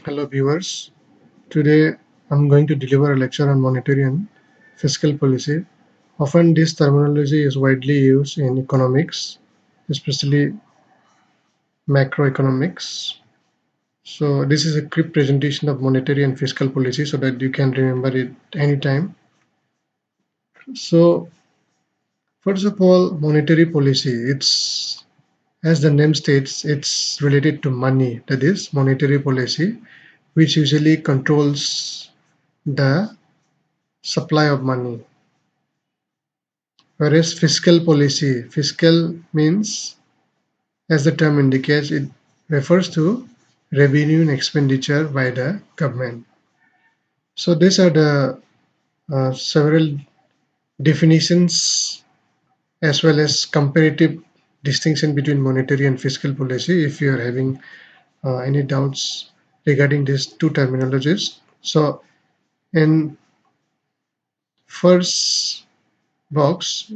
Hello, viewers. Today I'm going to deliver a lecture on monetary and fiscal policy. Often, this terminology is widely used in economics, especially macroeconomics. So, this is a quick presentation of monetary and fiscal policy so that you can remember it anytime. So, first of all, monetary policy. It's as the name states, it's related to money. That is monetary policy, which usually controls the supply of money. Whereas fiscal policy, fiscal means, as the term indicates, it refers to revenue and expenditure by the government. So these are the several definitions as well as comparative distinction between monetary and fiscal policy. If you are having any doubts regarding these two terminologies, so in first box,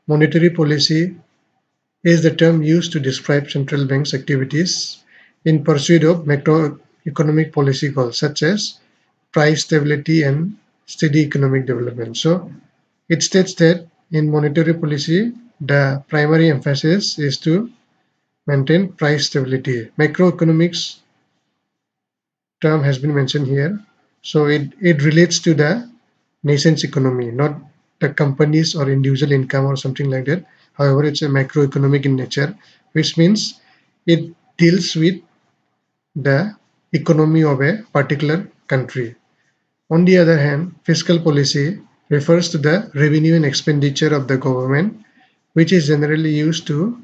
monetary policy is the term used to describe central bank's activities in pursuit of macroeconomic policy goals such as price stability and steady economic development. So it states that in monetary policy, the primary emphasis is to maintain price stability. Macroeconomics term has been mentioned here. So it relates to the nation's economy, not the company's or individual income or something like that. However, it's a macroeconomic in nature, which means it deals with the economy of a particular country. On the other hand, fiscal policy refers to the revenue and expenditure of the government, which is generally used to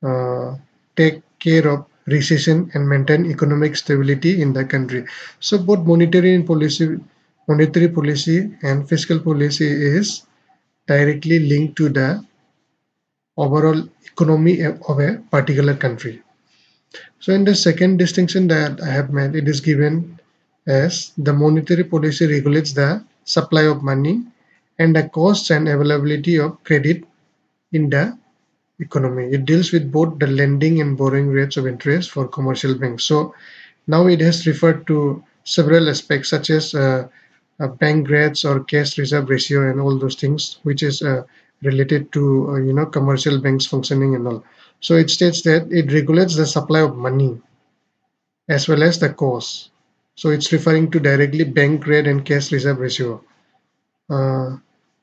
uh, take care of recession and maintain economic stability in the country. So both monetary policy and fiscal policy is directly linked to the overall economy of a particular country. So in the second distinction that I have made, it is given as the monetary policy regulates the supply of money and the costs and availability of credit in the economy. It deals with both the lending and borrowing rates of interest for commercial banks. So now it has referred to several aspects such as bank rates or cash reserve ratio and all those things, which is related to commercial banks functioning and all. So it states that it regulates the supply of money as well as the cost. So it's referring to directly bank rate and cash reserve ratio, uh,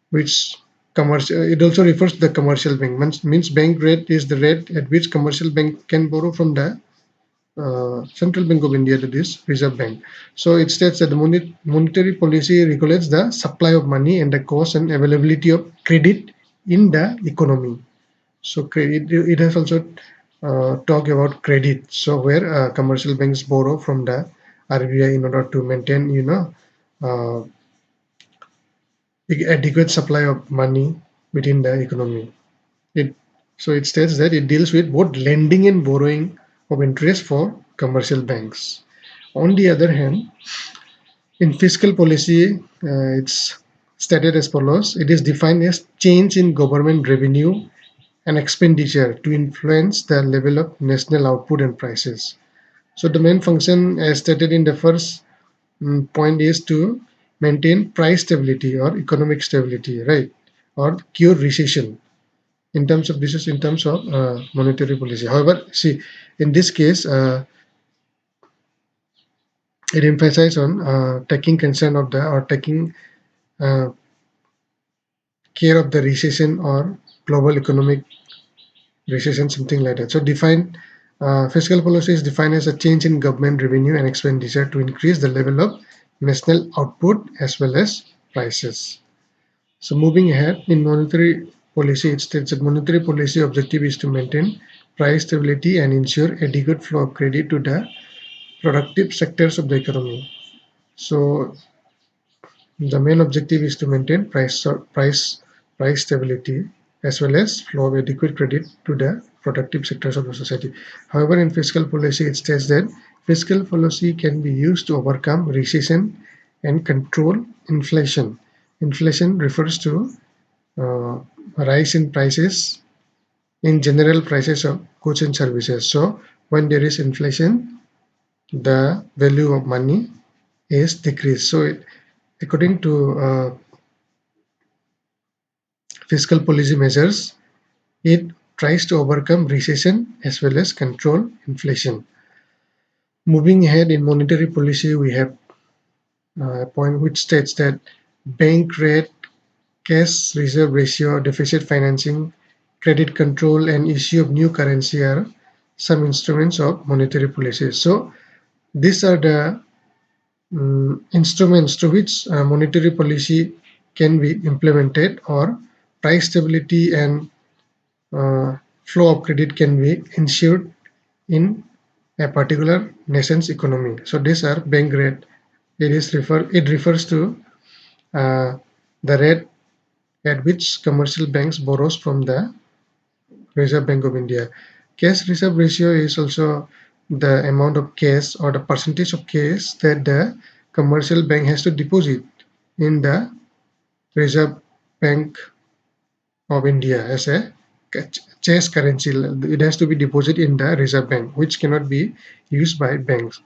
which commercial. It also refers to the commercial bank. Means bank rate is the rate at which commercial bank can borrow from the Central Bank of India, that is Reserve Bank. So it states that the monetary policy regulates the supply of money and the cost and availability of credit in the economy. So credit, it has also talk about credit. So where commercial banks borrow from the RBI in order to maintain, uh, adequate supply of money within the economy. It so it states that it deals with both lending and borrowing of interest for commercial banks. On the other hand, in fiscal policy, it's stated as follows: it is defined as change in government revenue and expenditure to influence the level of national output and prices. So the main function, as stated in the first point, is to maintain price stability or economic stability, right? Or cure recession. In terms of this is in terms of monetary policy. However, see, in this case, it emphasizes on taking concern of the or taking uh, care of the recession or global economic recession, something like that. So, define fiscal policy is defined as a change in government revenue and expenditure to increase the level of national output as well as prices. So, moving ahead in monetary policy, it states that monetary policy objective is to maintain price stability and ensure adequate flow of credit to the productive sectors of the economy. So the main objective is to maintain price stability as well as flow of adequate credit to the productive sectors of the society. However, in fiscal policy, it states that fiscal policy can be used to overcome recession and control inflation. Inflation refers to uh, rise in prices in general prices of goods and services. So when there is inflation, the value of money is decreased. So, according to fiscal policy measures, it tries to overcome recession as well as control inflation. Moving ahead in monetary policy, we have a point which states that bank rate, cash reserve ratio, deficit financing, credit control, and issue of new currency are some instruments of monetary policy. So these are the instruments through which monetary policy can be implemented, or price stability and flow of credit can be ensured in a particular nation's economy. So these are bank rate. It refers to uh, the rate at which commercial banks borrows from the Reserve Bank of India. Cash reserve ratio is also the amount of cash or the percentage of cash that the commercial bank has to deposit in the Reserve Bank of India as a chase currency. It has to be deposited in the Reserve Bank, which cannot be used by banks.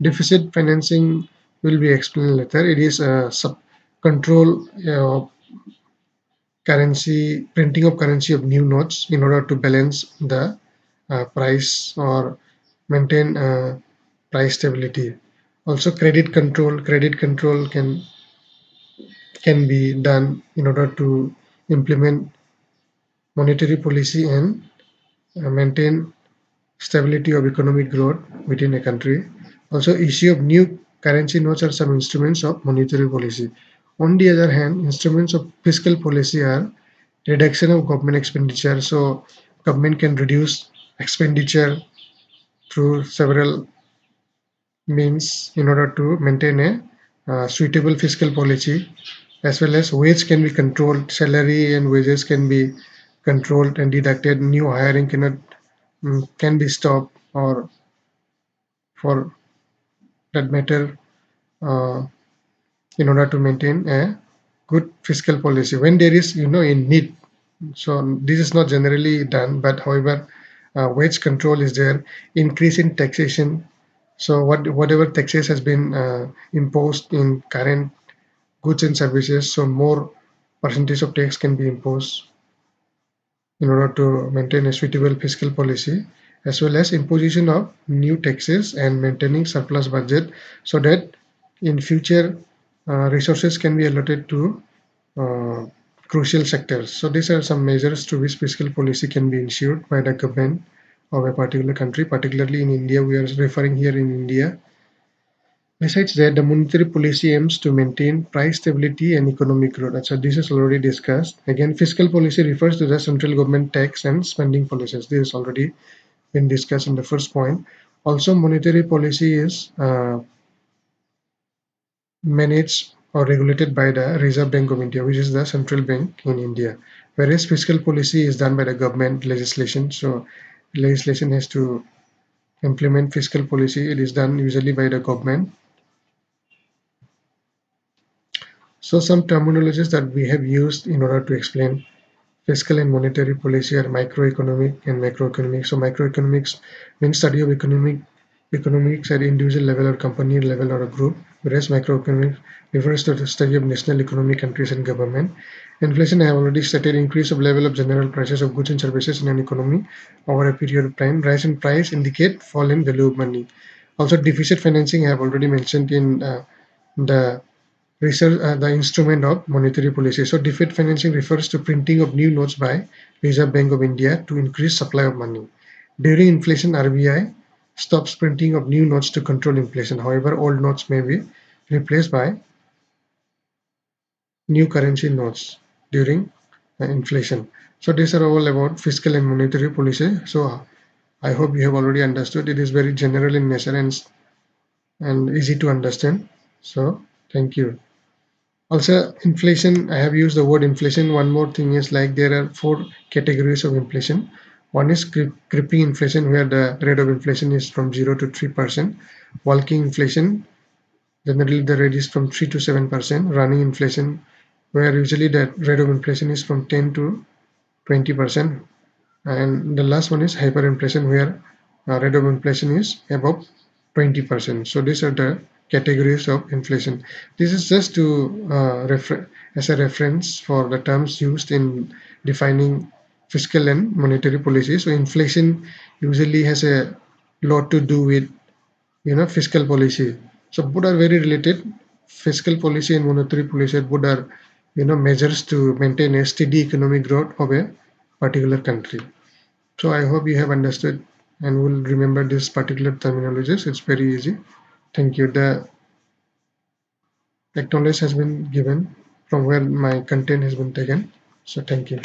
Deficit financing will be explained later. It is a sub control currency printing of currency of new notes in order to balance the price or maintain price stability. Also, credit control can be done in order to implement monetary policy and maintain stability of economic growth within a country. Also, issue of new currency notes are some instruments of monetary policy. On the other hand, instruments of fiscal policy are reduction of government expenditure. So, government can reduce expenditure through several means in order to maintain a suitable fiscal policy, as well as wage can be controlled, salary and wages can be controlled and deducted. New hiring can be stopped, or for that matter, uh, in order to maintain a good fiscal policy when there is in need. So this is not generally done, but however, wage control is there. Increase in taxation. So whatever taxes has been imposed in current goods and services, so more percentage of tax can be imposed in order to maintain a suitable fiscal policy, as well as imposition of new taxes and maintaining surplus budget, so that in future resources can be allotted to uh, crucial sectors. So these are some measures through which fiscal policy can be ensured by the government of a particular country, particularly in India. We are referring here in India. Besides that, the monetary policy aims to maintain price stability and economic growth. So this is already discussed. Again, fiscal policy refers to the central government tax and spending policies. This has already been discussed in the first point. Also, monetary policy is managed or regulated by the Reserve Bank of India, which is the central bank in India. Whereas fiscal policy is done by the government legislation. So legislation has to implement fiscal policy. It is done usually by the government. So some terminologies that we have used in order to explain fiscal and monetary policy are microeconomic and macroeconomic. So microeconomics means study of economics at individual level or company level or a group, whereas macroeconomics refers to the study of national economy, countries and government. Inflation I have already stated, increase of level of general prices of goods and services in an economy over a period of time. Rise in price indicate fall in value of money. Also deficit financing I have already mentioned in the the instrument of monetary policy. So deficit financing refers to printing of new notes by Reserve Bank of India to increase supply of money. During inflation, RBI stops printing of new notes to control inflation. However, old notes may be replaced by new currency notes during inflation. So these are all about fiscal and monetary policy. So I hope you have already understood. It is very general in nature and easy to understand. So thank you. Also, inflation, I have used the word inflation. One more thing is like there are four categories of inflation. One is creeping inflation, where the rate of inflation is from 0 to 3%. Walking inflation, generally the rate is from 3 to 7%. Running inflation, where usually the rate of inflation is from 10 to 20%. And the last one is hyperinflation, where rate of inflation is above 20%. So these are the categories of inflation. This is just to as a reference for the terms used in defining fiscal and monetary policy. So inflation usually has a lot to do with fiscal policy. So both are very related. Fiscal policy and monetary policy both are measures to maintain a steady economic growth of a particular country. So I hope you have understood and will remember this particular terminologies. It's very easy. Thank you. The acknowledge has been given from where my content has been taken. So thank you.